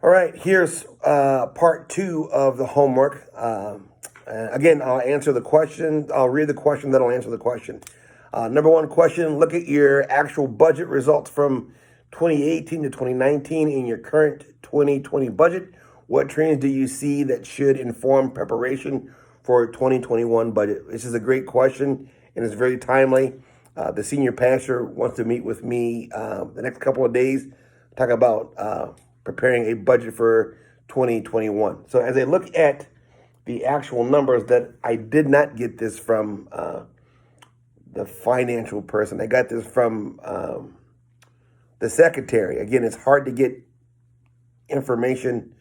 All right, here's part two of the homework. Again, I'll answer the question. I'll read the question, then I'll answer the question. Number one question: look at your actual budget results from 2018 to 2019 in your current 2020 budget. What trends do you see that should inform preparation for 2021 budget? This is a great question and it's very timely. The senior pastor wants to meet with me the next couple of days, talk about preparing a budget for 2021. So as I look at the actual numbers, that I did not get this from the financial person. I got this from the secretary. Again, it's hard to get information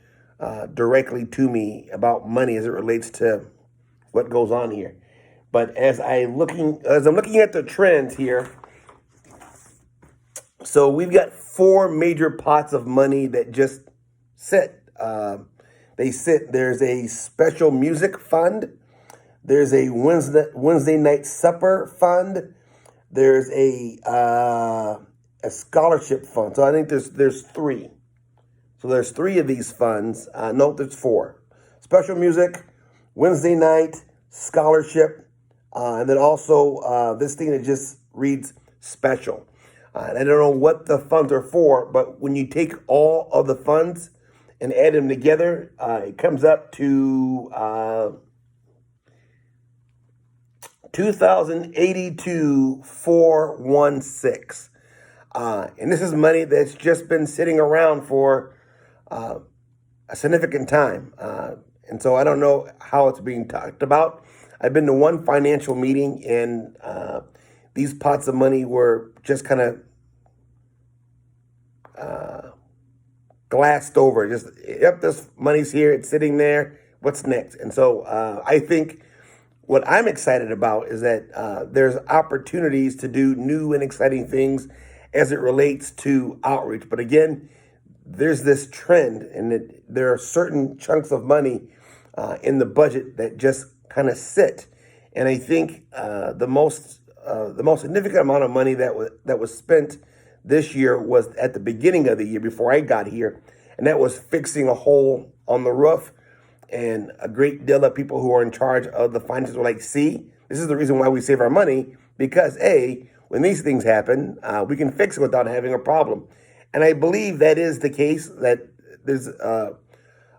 directly to me about money as it relates to what goes on here. But as I'm looking at the trends here, so we've got four major pots of money that just sit. They sit. There's a special music fund. There's a Wednesday night supper fund. There's a scholarship fund. So I think there's three. So there's three of these funds. No, there's four. Special music, Wednesday night, scholarship, and then also this thing that just reads special. And I don't know what the funds are for, but when you take all of the funds and add them together, it comes up to 2,082,416. And this is money that's just been sitting around for a significant time. And so I don't know how it's being talked about. I've been to one financial meeting, and these pots of money were just kind of glassed over. Just, yep, this money's here, it's sitting there. What's next? And so I think what I'm excited about is that there's opportunities to do new and exciting things as it relates to outreach. But again, there's this trend, and there are certain chunks of money in the budget that just kind of sit. And I think the most significant amount of money that was spent this year was at the beginning of the year before I got here, and that was fixing a hole on the roof. And a great deal of people who are in charge of the finances were like, see, this is the reason why we save our money, because A, when these things happen, we can fix it without having a problem. And I believe that is the case, that there's a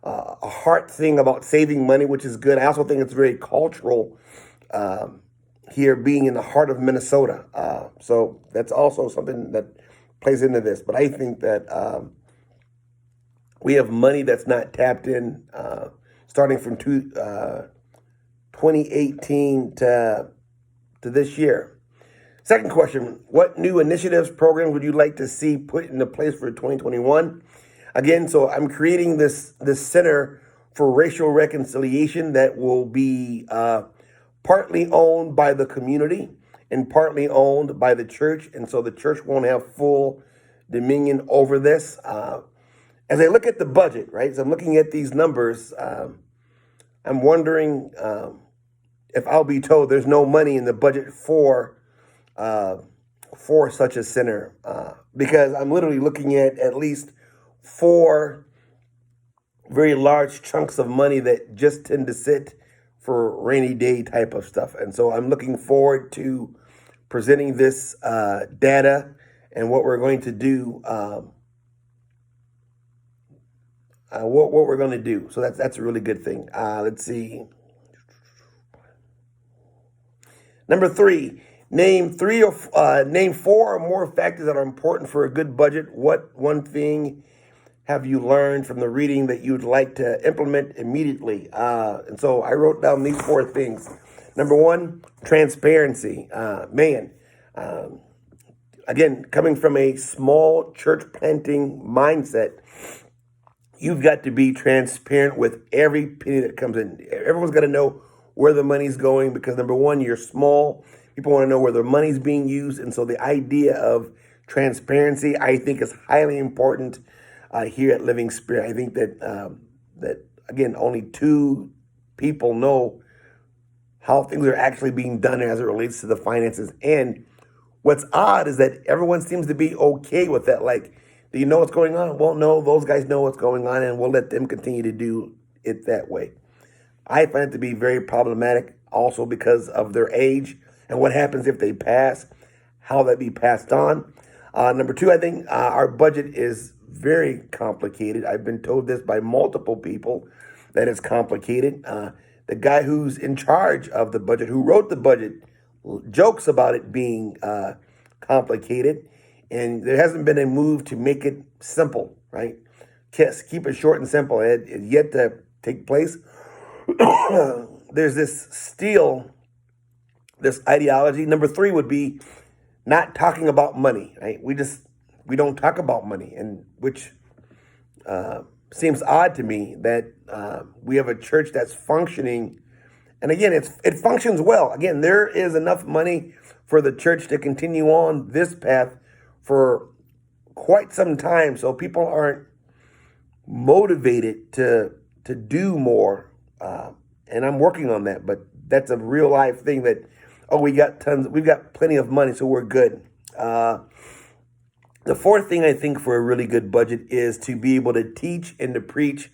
heart thing about saving money, which is good. I also think it's very cultural here, being in the heart of Minnesota. So that's also something that plays into this. But I think that we have money that's not tapped in, starting from 2018 to this year. Second question: what new initiatives, programs would you like to see put into place for 2021? Again, so I'm creating this Center for Racial Reconciliation that will be partly owned by the community and partly owned by the church. And so the church won't have full dominion over this. As I look at the budget, right, so I'm looking at these numbers, I'm wondering if I'll be told there's no money in the budget for such a center, because I'm literally looking at least four very large chunks of money that just tend to sit for rainy day type of stuff. And so I'm looking forward to presenting this data and what we're going to do. What we're going to do. So that's a really good thing. Let's see. Number three, name four or more factors that are important for a good budget. What one thing have you learned from the reading that you'd like to implement immediately? And so I wrote down these four things. Number one, transparency. Again, coming from a small church planting mindset, you've got to be transparent with every penny that comes in. Everyone's got to know where the money's going, because number one, you're small. People want to know where their money's being used. And so the idea of transparency, I think, is highly important here at Living Spirit. I think that again, only two people know how things are actually being done as it relates to the finances. And what's odd is that everyone seems to be okay with that. Like, Do you know what's going on? Well, no, those guys know what's going on, and we'll let them continue to do it that way. I find it to be very problematic also because of their age and what happens if they pass, how that be passed on. Number two, I think our budget is very complicated. I've been told this by multiple people that it's complicated. The guy who's in charge of the budget, who wrote the budget, jokes about it being complicated, and there hasn't been a move to make it simple, right? Just keep it short and simple. It's yet to take place. There's this ideology. Number three would be not talking about money, right? We don't talk about money, and which seems odd to me that we have a church that's functioning. And again, it functions well. Again, there is enough money for the church to continue on this path for quite some time. So people aren't motivated to do more. And I'm working on that, but that's a real life thing that, oh, we've got plenty of money, so we're good. The fourth thing I think for a really good budget is to be able to teach and to preach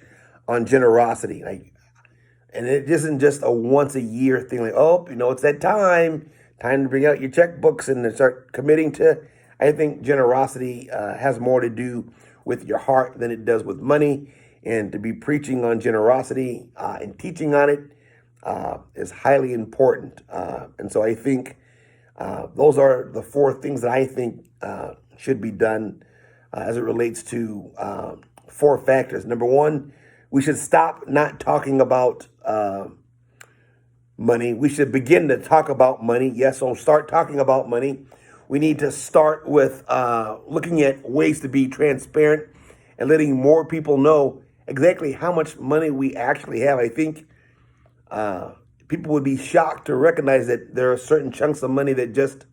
on generosity. And it isn't just a once a year thing like, oh, it's that time to bring out your checkbooks and to start committing to. I think generosity has more to do with your heart than it does with money. And to be preaching on generosity and teaching on it is highly important. And so I think those are the four things that I think should be done as it relates to four factors. Number one, we should stop not talking about money. We should begin to talk about money. Yes, so start talking about money. We need to start with looking at ways to be transparent and letting more people know exactly how much money we actually have. I think people would be shocked to recognize that there are certain chunks of money that just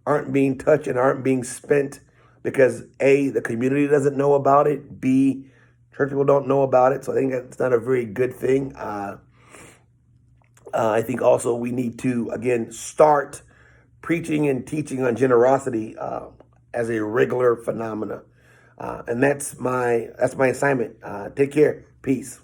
aren't being touched and aren't being spent because A, the community doesn't know about it, B, church people don't know about it. So I think that's not a very good thing. I think also we need to, again, start preaching and teaching on generosity as a regular phenomena. And that's my assignment. Take care. Peace.